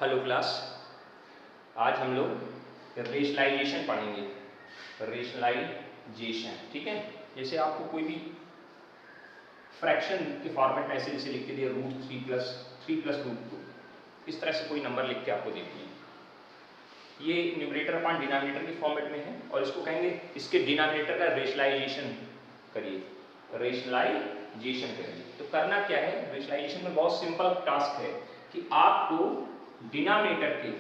Hello class, आज हम लोग रेशनलाइजेशन पढ़ेंगे। रेशनलाइजेशन, ठीक है। जैसे आपको कोई भी फ्रैक्शन के फॉर्मेट में ऐसे जैसे लिख के दिया √3+3+√2, इस तरह से कोई नंबर लिख के आपको देखिए। ये न्यूमरेटर अपॉन डिनोमिनेटर के फॉर्मेट में है और इसको कहेंगे इसके डिनोमिनेटर का रेशनलाइजेशन करिए, रेशनलाइजेशन करिए। तो करना क्या है, रेशनलाइजेशन में बहुत सिंपल टास्क है कि आपको डिनोमिनेटर के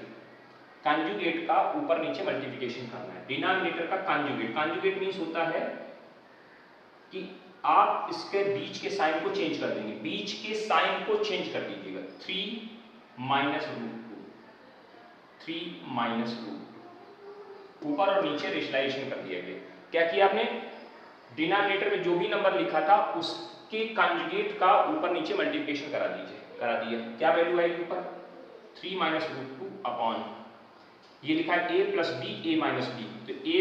कॉन्जुगेट का ऊपर नीचे मल्टीप्लिकेशन करना है। डिनोमिनेटर का कॉन्जुगेट मींस होता है कि आप इसके बीच के साइन को चेंज कर देंगे, बीच के साइन को चेंज कर दीजिएगा। 3 - ऊपर और नीचे रेशनलाइजेशन कर दिया गया। क्या किया आपने, डिनोमिनेटर में जो भी नंबर लिखा था उसके कॉन्जुगेट का ऊपर नीचे मल्टीप्लिकेशन करा दिया। क्या वैल्यू आएगी ऊपर, 3 - √2 अपॉन ये लिखा है a + b a - b, तो a²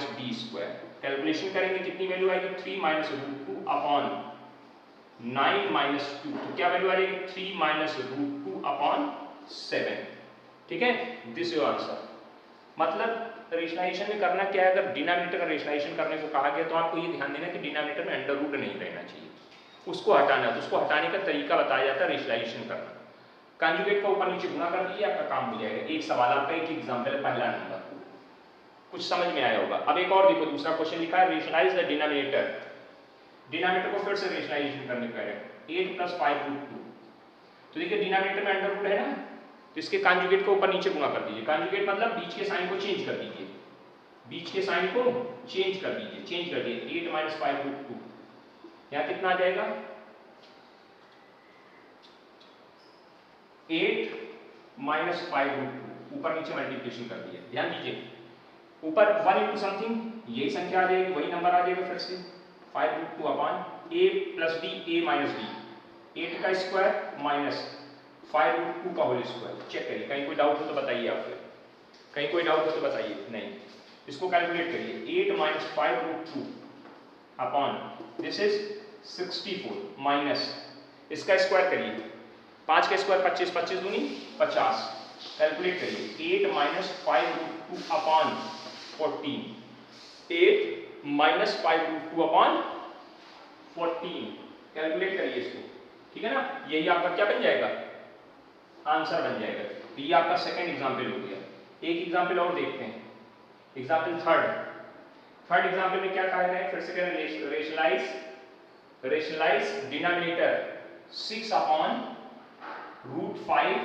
- b²। कैलकुलेशन करेंगे कितनी वैल्यू आएगी, 3 - √2 अपॉन 9 - 2, तो क्या वैल्यू आ जाएगी, 3 - √2 अपॉन 7। ठीक है, दिस योर आंसर। मतलब रेशनलाइजेशन में करना क्या है, अगर डिनोमिनेटर का रेशनलाइजेशन करने को कहा गया तो आपको ये ध्यान देना कि डिनोमिनेटर में अंडर रूट नहीं रहना चाहिए, उसको हटाना। तो उसको हटाने का तरीका बताया जाता है रेशनलाइजेशन करना। कॉन्जुगेट का ऊपर नीचे गुणा कर दीजिए, आपका काम हो जाएगा। एक सवाल आपका, एक एग्जांपल है, पहला नंबर, कुछ समझ में आया होगा। अब एक और देखो, दूसरा क्वेश्चन लिखा है रेशनलाइज द डिनोमिनेटर। डिनोमिनेटर को फिर से रेशनलाइजेशन करने का है, 8 + 5√2। तो देखिए डिनोमिनेटर में अंडर रूट है ना, तो इसके कॉन्जुगेट को ऊपर नीचे गुणा कर दीजिए। कॉन्जुगेट मतलब बीच के साइन को चेंज कर दीजिए, बीच के साइन को चेंज कर दिए। 8 - 5√2, यहाँ कितना आ जाएगा, 8 - 5√2, ऊपर नीचे मल्टीप्लिकेशन कर दिया। ध्यान दीजिए, ऊपर 1 × समथिंग, यही संख्या आ जाएगी, वही नंबर आ जाएगा। फिर से 5√2 upon a + b a - b, 8 का स्क्वायर माइनस 5√2 का होल स्क्वायर। चेक करिए, कहीं कोई डाउट हो तो बताइए। आप फिर कहीं कोई डाउट हो तो बताइए। नहीं, इसको कैलकुलेट करिए। 8 - 5√2 अपॉन दिस इज 64 माइनस इसका स्क्वायर करिए, 5 का स्क्वायर 25, 25 दूनी 50। कैलकुलेट करिए, 8 - 5√2 अपॉन 14, 8 - 5√2 अपॉन 14। कैलकुलेट करिए इसको, ठीक है ना। यही आपका क्या बन जाएगा, आंसर बन जाएगा। तो ये आपका सेकंड एग्जाम्पल हो गया। एक एग्जाम्पल और देखते हैं, एग्जाम्पल थर्ड एग्जाम्पल में क्या कहा है, फिर से कह रहे हैं रेशनलाइज डिनोमिनेटर 6 अपॉन √5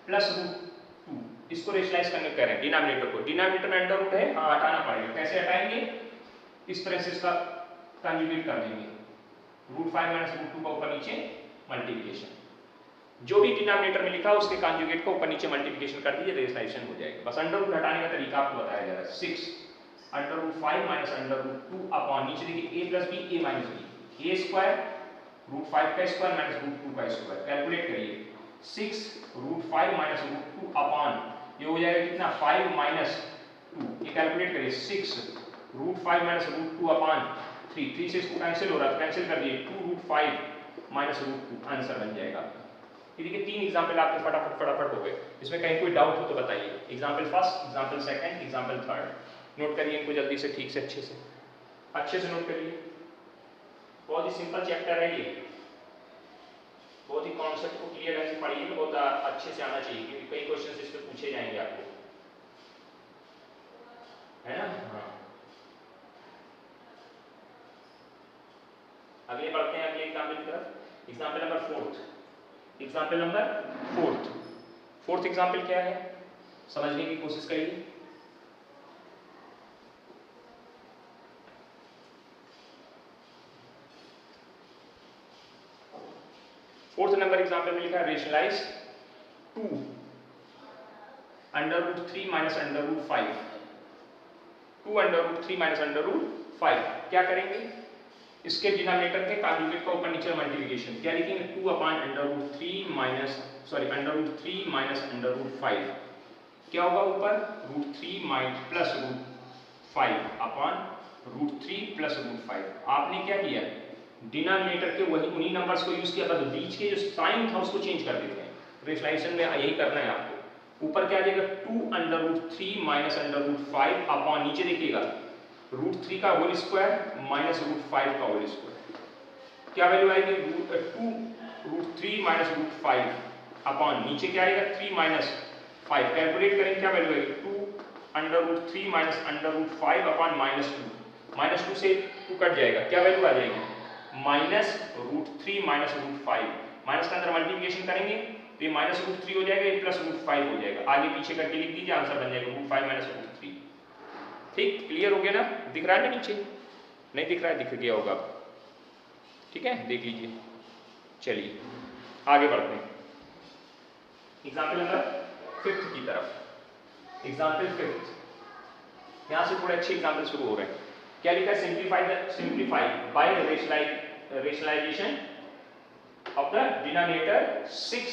+ √2। इसको रेशनलाइज करने कह रहे हैं डिनोमिनेटर को। डिनोमिनेटर में अंडर रूट है, हाँ हटाना पड़ेगा। कैसे हटाएंगे, इस तरह से इसका कॉन्जुगेट कर देंगे, √5 - √2 का ऊपर नीचे मल्टीप्लिकेशन। जो भी डिनोमिनेटर में लिखा उसके कॉन्जुगेट को ऊपर नीचे मल्टीप्लिकेशन कर दीजिए, रेशनलाइजेशन हो जाएगा। बस अंडर रूट हटाने का तरीका आपको बताया जा रहा है। 6 √5 - √2 अपॉन नीचे देखिए a + b a - b, a² √5 का स्क्वायर माइनस √2 का स्क्वायर। कैलकुलेट करिए, 6 √5 - √2 अपॉन ये हो जाएगा कितना, 5 - 2। ये कैलकुलेट करिए, 6 √5 - √2 अपॉन 3 से इसको कैंसिल हो रहा है, कैंसिल कर दिए, 2 √5 - √2, आंसर बन जाएगा। ये देखिए 3 एग्जाम्पल आपके फटाफट हो गए। इसमें कहीं कोई डाउट हो तो बताइए। Example first, example second, example third. Note करिए इनको जल्दी से, ठीक से, अच्छे से नोट करिए। बहुत ही सिंपल चैप्टर है ये, बहुत ही कॉन्सेप्ट को क्लियर ढंग से पढ़िए, तो बहुत अच्छे से आना चाहिए, क्योंकि कई क्वेश्चन इस पे पूछे जाएंगे आपको, है ना। हाँ, अगले बढ़ते हैं, अगले एग्जाम्पल की तरफ। एग्जाम्पल नंबर फोर्थ एग्जाम्पल क्या है, समझने की कोशिश करिए। फोर्थ नंबर एग्जाम्पल में लिखा है रेशनलाइज 2 √3 - √5, 2 √3 - √5। क्या करेंगे, इसके डिनोमिनेटर के कॉन्जुगेट का ऊपर नीचे मल्टीप्लिकेशन। क्या लिखेंगे, 2 अपॉन √3 - √5। क्या होगा ऊपर, √3 + √5 अपॉन √3 + √5। आपने क्या किया, डिनोमिनेटर के उन्हीं नंबर्स को यूज किया, बस बीच के जो साइन था उसको चेंज कर देते हैं। रेशनलाइजेशन में यही करना है आपको। ऊपर क्या आ जाएगा 2√3 माइनस √5 अपॉन नीचे देखिएगा √3 का होल स्क्वायर माइनस √5 का होल स्क्वायर। क्या वैल्यू आएगी 2√3 माइनस √5 अपॉन नीचे क्या आएगा 3 माइनस 5। कैलकुलेट करें क्या वैल्यू आएगी 2√3 माइनस √5 अपॉन -2 से 2 कट जाएगा, क्या वैल्यू आ जाएगी -√3 माइनस √5। माइनस के अंदर मल्टीप्लिकेशन करेंगे तो ये -√3 हो जाएगा, ये +√5 हो जाएगा। आगे पीछे करके लिख दीजिए, आंसर बन जाएगा √5 माइनस √3। ठीक, क्लियर हो गया ना? दिख रहा है ना नीचे? नहीं दिख रहा है? दिख गया होगा, ठीक है, देख लीजिए। चलिए आगे बढ़ते हैं एग्जाम्पल नंबर 5 की तरफ। एग्जाम्पल 5 यहाँ से थोड़े अच्छे एग्जाम्पल शुरू हो रहे हैं। क्या लिखा है simplify by rationalisation of the denominator 6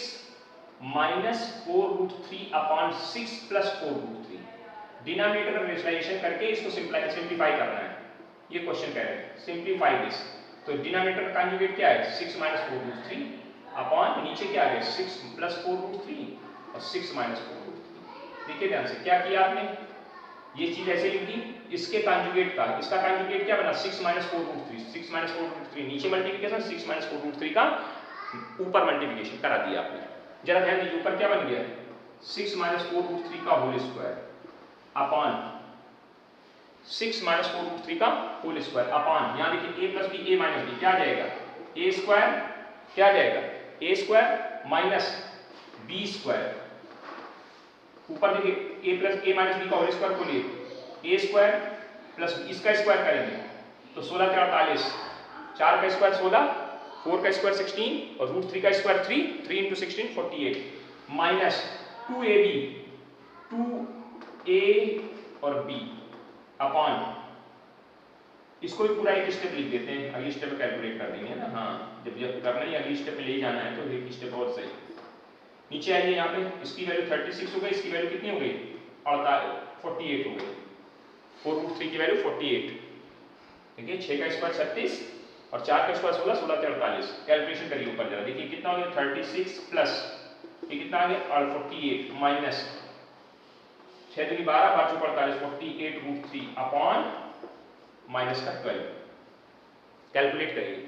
minus 4√3 upon 6 plus 4√3। Denominator का रेशनलाइजेशन करके इसको सिंप्लीफाई करना है, ये क्वेश्चन कह रहे हैं। सिंप्लीफाई दिस, तो डिनोमिनेटर का कॉन्जुगेट क्या है 6 minus 4√3 अपॉन नीचे क्या है 6 plus 4√3 और 6 minus 4√3। देखिए ध्यान से क्या किया आपने, ये चीज ऐसे लिख दी, इसके कॉन्जुगेट का, इसका कॉन्जुगेट क्या बना 6 minus 4√3, 6 minus 4√3 नीचे मल्टीप्लिकेशन 6 minus 4√3 का ऊपर मल्टीप्लिकेशन करा दिया आपने। जरा ध्यान दीजिए ऊपर क्या बन गया 6 minus 4√3 का होल स्क्वायर अपॉन 6 minus 4√3 का होल स्क्वायर अपॉन यहाँ देखिए a plus B a minus B क्या आ जाएगा a स्क्वायर, क्या आ जाएगा a square minus b square. ऊपर देखिए a plus a minus B का होल स्क्वायर खोलिए, a स्क्वायर प्लस इसका स्क्वायर करेंगे तो 16 के 48, 4 का स्क्वायर 16, 4 का स्क्वायर 16 और √3 का square 3, 3 into 16 48 minus 2ab 2a और b अपॉन, इसको भी पूरा एक स्टेप लिख देते हैं, अगली स्टेप में कैलकुलेट कर देंगे ना। हाँ जब करना ही अगली स्टेप में ले जाना है तो एक स्टेप और सही। नीचे आइए यहाँ पे इसकी वैल्यू 36 हो गई, इसकी वैल्यू कितनी हो गई 48 हो गई, 4√3 की वैल्यू 48। देखिए 6 का स्क्वायर 36 और 4 का स्क्वायर 16, 16 के 48। कैलकुलेशन करिए ऊपर जरा, देखिए कितना हो गया 36 प्लस ये कितना आ गया 48 माइनस 6 दूनी 12, 5 चौक 48, 48√3 अपॉन माइनस का 12। कैलकुलेट करिए,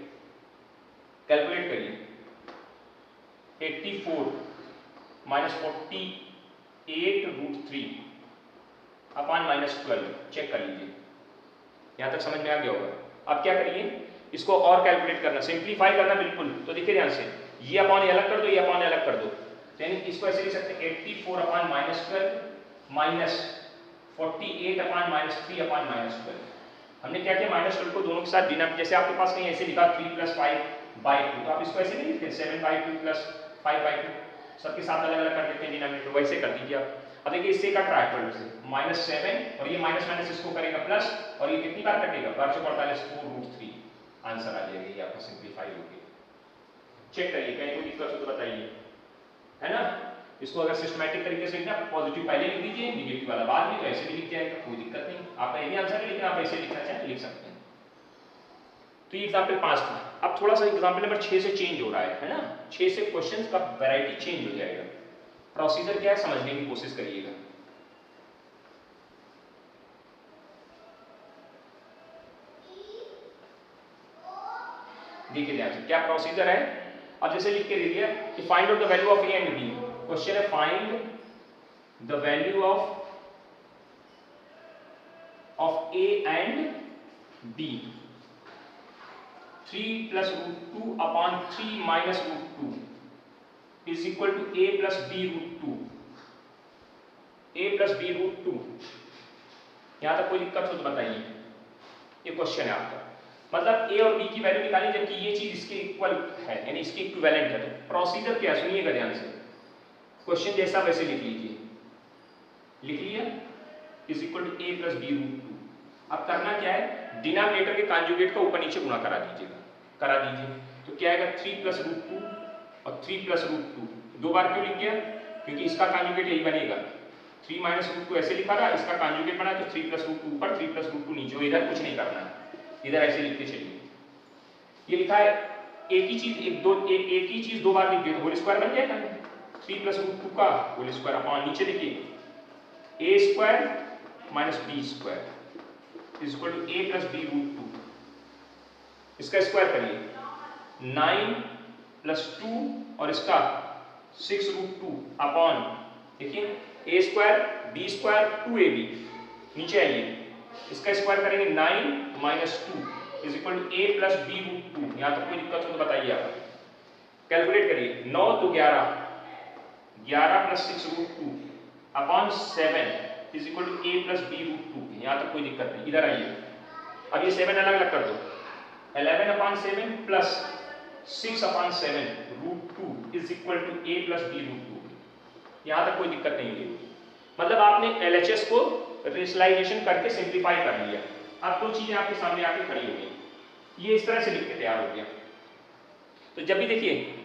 कैलकुलेट करिए 84 माइनस 48√3 अपॉन माइनस 12। चेक कर लीजिए, यहां तक समझ में आ गया होगा। अब क्या करिए इसको और कैलकुलेट करना, सिंप्लीफाई करना बिल्कुल। तो देखिए ध्यान से ये अपॉन अलग कर दो, ये अपॉन अलग कर दो, यानी इसको ऐसे लिख सकते हैं 84 upon minus 12 minus 48 upon minus 3 upon minus 12। हमने क्या किया माइनस 12 को दोनों के साथ डिनोमिनेटर, जैसे आपके पास कहीं ऐसे लिखा 3 + 5/2 तो आप इसको ऐसे नहीं लिखते 7/2 + 5/2, सबके साथ अलग अलग कर देते हैं डिनोमिनेटर, वैसे कर दीजिए आप। अब देखिए इससे कट रहा है 12 से -7 और ये माइनस माइनस इसको करेगा प्लस, और ये कितनी बार कटेगा 12/48 4√3। आंसर आ जाएगा, ये आपका सिंप्लीफाई हो गया। चेक करिए कहीं कोई दिक्कत हो तो बताइए, है ना। इसको अगर सिस्टमैटिक तरीके से लिखना पॉजिटिव पहले लिख दीजिए, नेगेटिव वाला बाद में, तो ऐसे भी लिख जाएगा, कोई दिक्कत नहीं। आपका यही आंसर है, लेकिन आप ऐसे लिखना चाहें लिख सकते हैं। तो ये एग्जाम्पल 5 था। अब थोड़ा सा एग्जाम्पल नंबर 6 से चेंज हो रहा है ना। 6 से क्वेश्चंस का वैरायटी चेंज हो जाएगा। प्रोसीजर क्या है समझने की कोशिश करिएगा। देखिए ध्यान से क्या प्रोसीजर है। अब जैसे लिख के दे दिया कि find out the value of A and B. Question है find the value of A and B. 3 + √2 upon 3 minus √2 is equal to a + b√2। a + b√2। यहां तक कोई दिक्कत हो तो बताइए। ये क्वेश्चन है आपका, मतलब a और b की वैल्यू निकाली जबकि ये चीज इसके इक्वल है, यानी इसके इक्विवेलेंट है। तो प्रोसीजर क्या सुनिएगा ध्यान से, क्वेश्चन जैसा वैसे लिख लीजिए। लिख लिया is equal to a + b√2। अब करना क्या है, डिनोमिनेटर के कॉन्जुगेट का ऊपर नीचे गुणा करा दीजिएगा, करा दीजिए। तो क्या आएगा 3 + √2 और 3 + √2। दो बार क्यों लिख गया, क्योंकि इसका कॉन्जुगेट यही बनेगा। 3 माइनस √2 ऐसे लिखा था, इसका कॉन्जुगेट बना तो 3 + √2 ऊपर 3 + √2 नीचे। इधर कुछ नहीं करना है, इधर ऐसे लिखते चलिए। ये लिखा है एक ही चीज दो बार लिख दिया तो होल स्क्वायर बन जाएगा। 3 प्लस रूट 2 का होल स्क्वायर अपॉन नीचे देखिए A square minus B square is equal to A plus B root 2, इसका स्क्वायर करिए 9 प्लस 2 और इसका 6 रूट 2 अपॉन देखिए A square B square 2ab, नीचे आइए इसका स्क्वायर करेंगे 9 minus 2 is equal to A plus B root 2। यहाँ तक कोई दिक्कत हो तो बताइए आप, कैलकुलेट करिए 9 तो 11, 11 plus 6 root 2 upon 7 is equal to A plus B root 2। यहाँ तक कोई दिक्कत नहीं, इधर आइए अब ये 7 अलग अलग कर दो, 11 upon 7 plus 6 upon 7 root 2 is equal to A plus B root 2। यहाँ तक कोई दिक्कत नहीं है, मतलब आपने LHS को रेशनलाइजेशन करके सिंप्लीफाई कर लिया। अब दो चीजें आपके सामने आके खड़ी हो गई, ये इस तरह से लिख के तैयार हो गया। तो जब भी देखिए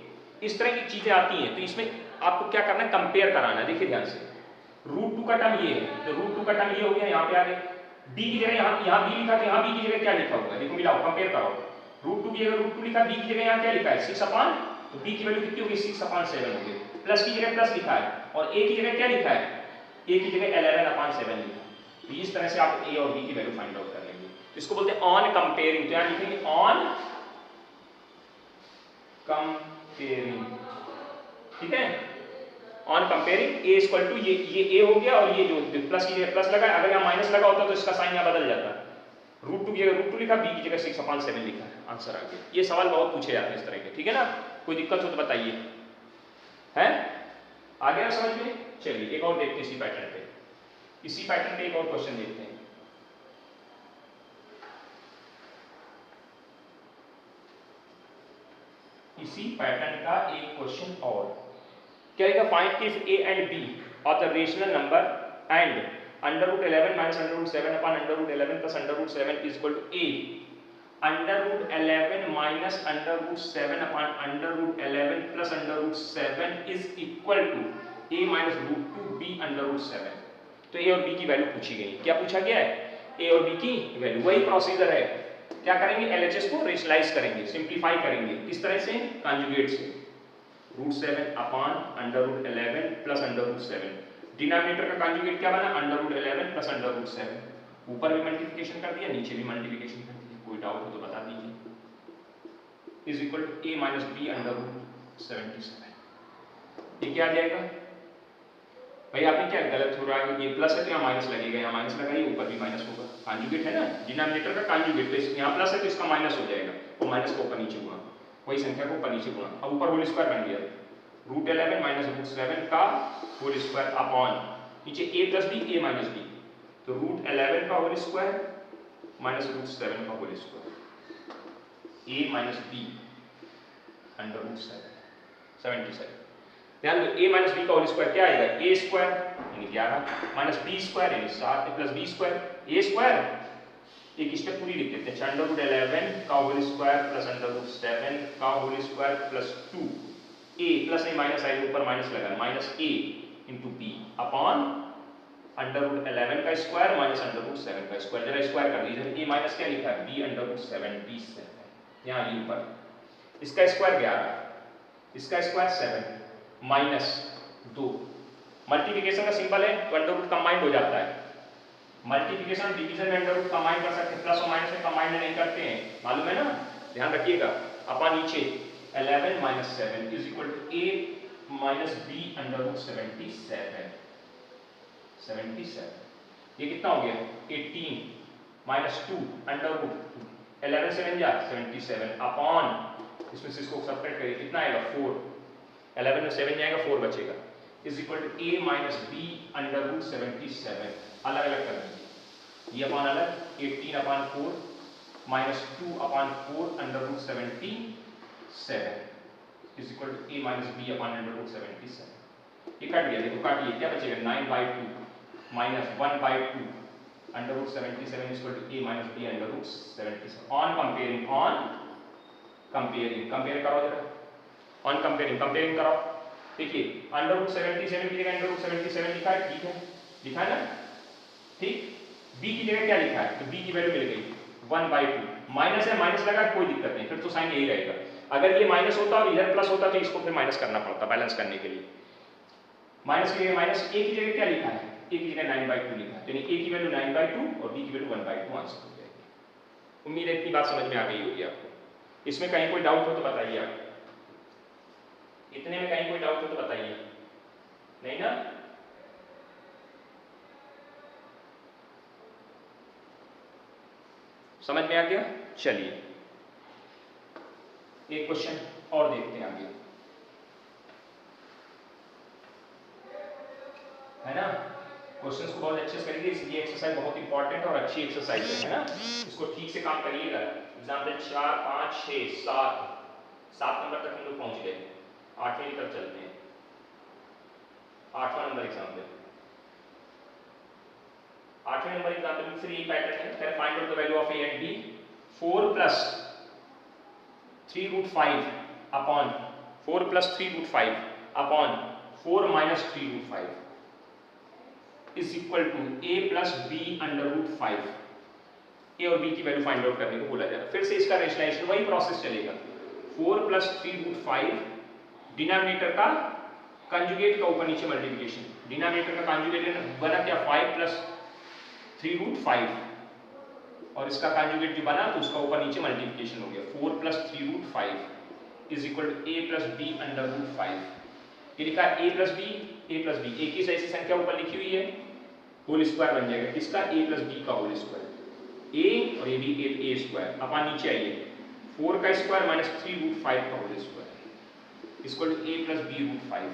इस तरह की चीजें आती हैं तो इसमें आपको क्या करना है, कंपेयर कराना है। देखिए ध्यान से रूट 2 का टर्म ये है तो रूट 2 का टर्म ये हो गया, यहाँ पे आ गए डी की जगह यहाँ बी लिखा, तो यहाँ बी की जगह क्या लिखा हुआ है, देखो मिलाओ कंपेयर करो। रूट 2 की जगह रूट 2 लिखा, बी की जगह यहाँ क्या लिखा है 6 अपॉन, तो बी की वैल्यू कितनी होगी 6 अपॉन 7 होगी। प्लस की जगह प्लस लिखा है और ए की जगह क्या लिखा है, ए की जगह 11 अपॉन 7 लिखा है। तो इस तरह से आप ए और बी की वैल्यू फाइंड आउट कर लेंगे, इसको बोलते हैं ऑन कंपेयरिंग। तो यहाँ लिखेंगे ऑन कंपेयरिंग, ठीक है, on comparing A equal to ये ए हो गया और ये जो प्लस की जगह प्लस लगा, अगर यहाँ माइनस लगा होता तो इसका साइन यहाँ बदल जाता। रूट 2 की जगह रूट 2 लिखा, बी की जगह 6 अपॉन 7 लिखा है, आंसर आ गया। ये सवाल बहुत पूछे जाते हैं इस तरह के, ठीक है ना, कोई दिक्कत हो तो बताइए, है आ गया समझ में। चलिए एक और देखते हैं इसी पैटर्न पे, इसी पैटर्न पे एक और क्वेश्चन देखते हैं। इसी पैटर्न का एक क्वेश्चन और क्या लिखा, find if a and b are the rational number and under root 11 minus under root 7 upon under root 11 plus under root 7 is equal to a under root 11 minus under root 7 upon under root 11 plus under root 7 is equal to a minus root 2 b under root 7। तो a और b की value पूछी गई, क्या पूछा गया है, a और b की वैल्यू। वही प्रोसीजर है, क्या करेंगे LHS को रेशनलाइज करेंगे, सिंप्लीफाई करेंगे, किस तरह से, कंजुगेट से। Root 7 upon under root 11 plus under root 7, denominator का कंजुगेट क्या बना, under root 11 plus under root 7। ऊपर भी मल्टीप्लिकेशन कर दिया, नीचे भी मल्टीप्लिकेशन कर दिया, कोई डाउट हो तो बता दीजिए। Is equal to a minus B under root 77। ये क्या आ जाएगा भाई, आपने क्या गलत हो रहा है, ये प्लस है तो यहाँ माइनस लगेगा, यहाँ माइनस लगाइए, ऊपर भी माइनस होगा, कंजुगेट है ना, डिनोमिनेटर का कंजुगेट, तो यहाँ प्लस है तो इसका माइनस हो जाएगा, और माइनस को ऊपर नीचे गुणा, वही संख्या को ऊपर नीचे गुणा। अब ऊपर होल स्क्वायर बन गया, रूट 11 माइनस रूट 7 का होल स्क्वायर अपॉन नीचे a plus B, a minus B, तो रूट 11 का होल स्क्वायर माइनस रूट 7 का whole square, a minus B under root 77। ध्यान दो a माइनस बी का होल स्क्वायर क्या आएगा, a स्क्वायर यानी 11 माइनस बी स्क्वायर यानी 7 plus B square, a square एक स्टेप पूरी लिख देते हैं, अंडर रूट 11 का whole square plus under root 7 का whole square plus 2 a plus नहीं माइनस आई, ऊपर माइनस लगा, minus a into B upon under root 11 का स्क्वायर माइनस अंडर रूट 7 का स्क्वायर। जरा स्क्वायर कर दीजिए, a माइनस क्या लिखा है, b अंडर रूट 77, यहाँ ये ऊपर इसका स्क्वायर 11, इसका स्क्वायर 7 माइनस 2, मल्टीप्लिकेशन का सिंबल है तो अंडर रूट कंबाइंड हो जाता है, मल्टीप्लिकेशन डिवीजन में अंडर रूट कंबाइन कर सकते हैं, प्लस और माइनस में कंबाइंड नहीं करते हैं, मालूम है ना, ध्यान रखिएगा। अपॉन नीचे 11 minus 7 is equal to a minus b under root 77। ये कितना हो गया, 18 माइनस 2 अंडर रूट 11 7 जा 77 अपॉन इसमें से इसको सब्ट्रैक्ट करिए, कितना आएगा 4, 11 में 7 जाएगा 4 बचेगा, is equal to a minus b under root 77। अलग अलग कर दीजिए, ये अपॉन अलग, 18 upon 4 minus 2 upon 4 under root 77 is equal to a minus b upon under root 77। ये कट गया, देखो काटिए, क्या बचेगा 9/2 minus 1/2 under root 77 is equal to a minus b under root 77। On comparing compare करो जरा, ऑन कंपेयरिंग करो, देखिए अंडर रूट 77 की जगह अंडर रूट 77 लिखा है, ठीक है, लिखा है ना, ठीक, b की जगह क्या लिखा है, तो b की वैल्यू मिल गई 1/2, माइनस है माइनस लगा कोई दिक्कत नहीं, फिर तो साइन यही रहेगा। अगर ये माइनस होता और इधर प्लस होता तो इसको फिर माइनस करना पड़ता बैलेंस करने के लिए, माइनस की जगह माइनस, ए की जगह क्या लिखा है, ए की जगह 9/2 लिखा है, यानी ए की वैल्यू 9/2 और बी की वैल्यू 1/2 आंसर हो जाएगी। उम्मीद है इतनी बात समझ में आ गई होगी आपको। इसमें कहीं कोई डाउट हो तो बताइए आप, इतने में कहीं कोई डाउट हो तो बताइए, नहीं ना? समझ में आ गया? चलिए एक क्वेश्चन और देखते हैं आगे, है ना? क्वेश्चंस को बहुत अच्छे से करिए, इसलिए एक्सरसाइज बहुत इंपॉर्टेंट और अच्छी एक्सरसाइज है ना? इसको ठीक से काम करिएगा। एग्जाम्पल 4, 5, 6, 7 नंबर तक हम लोग पहुंच गए, 8वें की तरफ चलते हैं। 8वां नंबर एग्जाम्पल, 8वें नंबर एग्जाम्पल में फिर यही पैटर्न है, find out the value of A and B. 4 + 3√5 upon 4 + 3√5 upon 4 - 3√5 is equal to a + b √5। A और बी की वैल्यू फाइंड आउट करने को बोला जा रहा है। फिर से इसका रेशनलाइजेशन वही प्रोसेस चलेगा। 4 + 3√5 डिनोमिनेटर का कंजुगेट का ऊपर नीचे मल्टीप्लिकेशन, डिनोमिनेटर का कंजुगेट बना क्या 5 + 3√5 और इसका कंजुगेट जो बना तो उसका ऊपर नीचे मल्टीप्लिकेशन हो गया। 4 + 3√5 is equal to a + b √5। ये लिखा a + b, a + b, एक ही से ऐसी संख्या ऊपर लिखी हुई है, होल स्क्वायर बन जाएगा किसका, a + b का होल स्क्वायर, a और ये भी a स्क्वायर। अब नीचे आइए, 4 का स्क्वायर - 3√5 का whole square equal to a + b √5।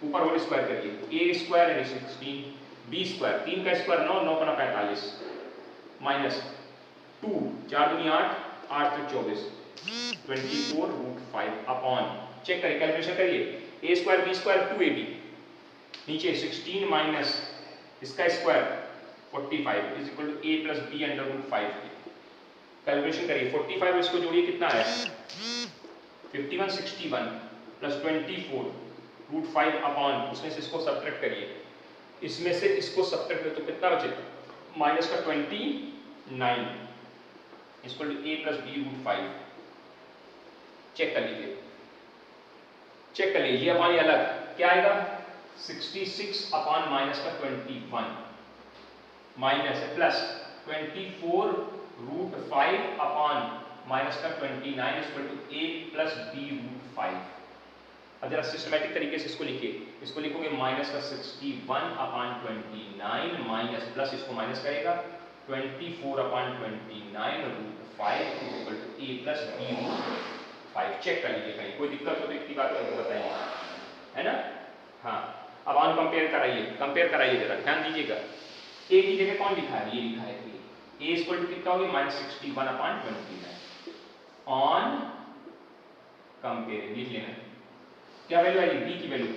ऊपर होल स्क्वायर करिए, a स्क्वायर यानी 16, b स्क्वायर 3 का स्क्वायर 9, 9 × 45 माइनस 2, 4 दूनी 8, 8 × 24 24√5 अपॉन, चेक करिए कैलकुलेशन करिए, a square b square 2ab, नीचे 16 माइनस इसका square 45 is equal to a + b √5। Calculation करिए, 45 इसको जोड़िए कितना है 51, 61 + 24√5 अपॉन, इसमें से इसको सब्ट्रैक्ट करिए, इसमें से इसको सब्ट्रैक्ट करें तो कितना बचे, माइनस का 29 equal to a + b √5। Check कर लीजिए, चेक कर लीजिए, हमारी अलग क्या आएगा 66 अपॉन माइनस का 21 माइनस प्लस 24√5 अपॉन माइनस का 29 इक्वल टू a + b √5। अब जरा सिस्टमैटिक तरीके से इसको लिखिए, इसको लिखोगे माइनस का 61 अपॉन 29 माइनस प्लस इसको माइनस करेगा 24 upon 29 √5 equal to a + b √5। Check कर लीजिए, कहीं कोई दिक्कत हो तो इतनी बात करके बताइए, है ना? हाँ, अब ऑन कंपेयर कराइए जरा ध्यान दीजिएगा। a की जगह कौन लिखा है, ये लिखा है a इक्वल टू कितना हो गया -61 अपॉन 29 ऑन कंपेयर, लिख लेना क्या वैल्यू आएगी b की वैल्यू,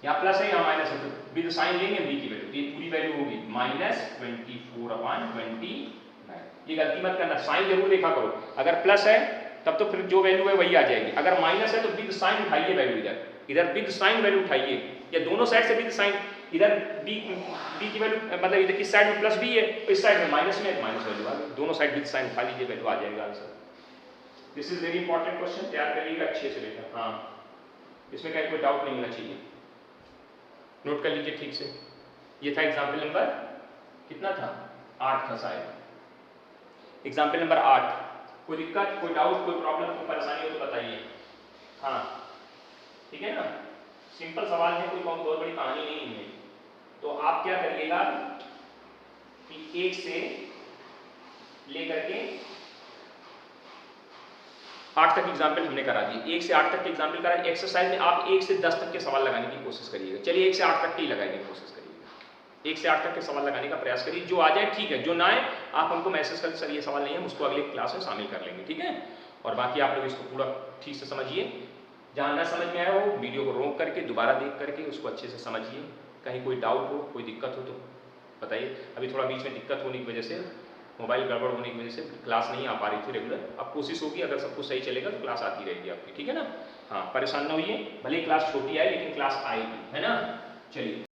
यहाँ प्लस है यहाँ माइनस है तो विद साइन लेंगे b की वैल्यू, ये पूरी वैल्यू होगी -24 अपॉन 29। ये गलती मत करना, साइन जरूर देखा करो, अगर प्लस है तब तो फिर जो वैल्यू है वही आ जाएगी, अगर माइनस है तो विद साइन उठाइए वैल्यू, इधर विद साइन वैल्यू उठाइए, या दोनों साइड से विद साइन, इधर b की वैल्यू मतलब इधर किस साइड में प्लस b है तो इस साइड में माइनस में माइनस वैल्यू आ गई, दोनों साइड विद साइन उठा लीजिए, वैल्यू आ जाएगा answer. This is very important question, तैयार करिएगा अच्छे से बेटा। हाँ, इसमें कहीं कोई डाउट नहीं होना चाहिए, नोट कर लीजिए ठीक से। ये था एग्जाम्पल नंबर कितना था 8 था शायद, एग्जाम्पल नंबर 8। कोई दिक्कत, कोई डाउट, कोई प्रॉब्लम, कोई परेशानी हो तो बताइए। हाँ ठीक है ना, सिंपल सवाल है, कोई बहुत बड़ी कहानी नहीं है। तो आप क्या करिएगा कि 1 से लेकर के 8 तक एग्जाम्पल हमने करा दिए, 1 से 8 तक के एग्जाम्पल करा, एक्सरसाइज में आप 1 से 10 तक के सवाल लगाने की कोशिश करिएगा। चलिए 1 से 8 तक के ही लगाने की कोशिश करिएगा, 1 से 8 तक के सवाल लगाने का प्रयास करिए, जो आ जाए ठीक है, जो ना आए आप हमको मैसेज कर, सर ये सवाल नहीं है, उसको अगले क्लास में शामिल कर लेंगे, ठीक है? और बाकी आप लोग इसको पूरा ठीक से समझिए, जहाँ ना समझ में आया हो वीडियो को रोक करके दोबारा देख करके उसको अच्छे से समझिए, कहीं कोई डाउट हो, कोई दिक्कत हो तो बताइए। अभी थोड़ा बीच में दिक्कत होने की वजह से, मोबाइल गड़बड़ होने की वजह से क्लास नहीं आ पा रही थी रेगुलर, अब कोशिश होगी अगर सब कुछ सही चलेगा तो क्लास आती रहेगी आपकी, ठीक है ना? हाँ, परेशान ना होइए, भले क्लास छोटी आए लेकिन क्लास आएगी, है ना? चलिए।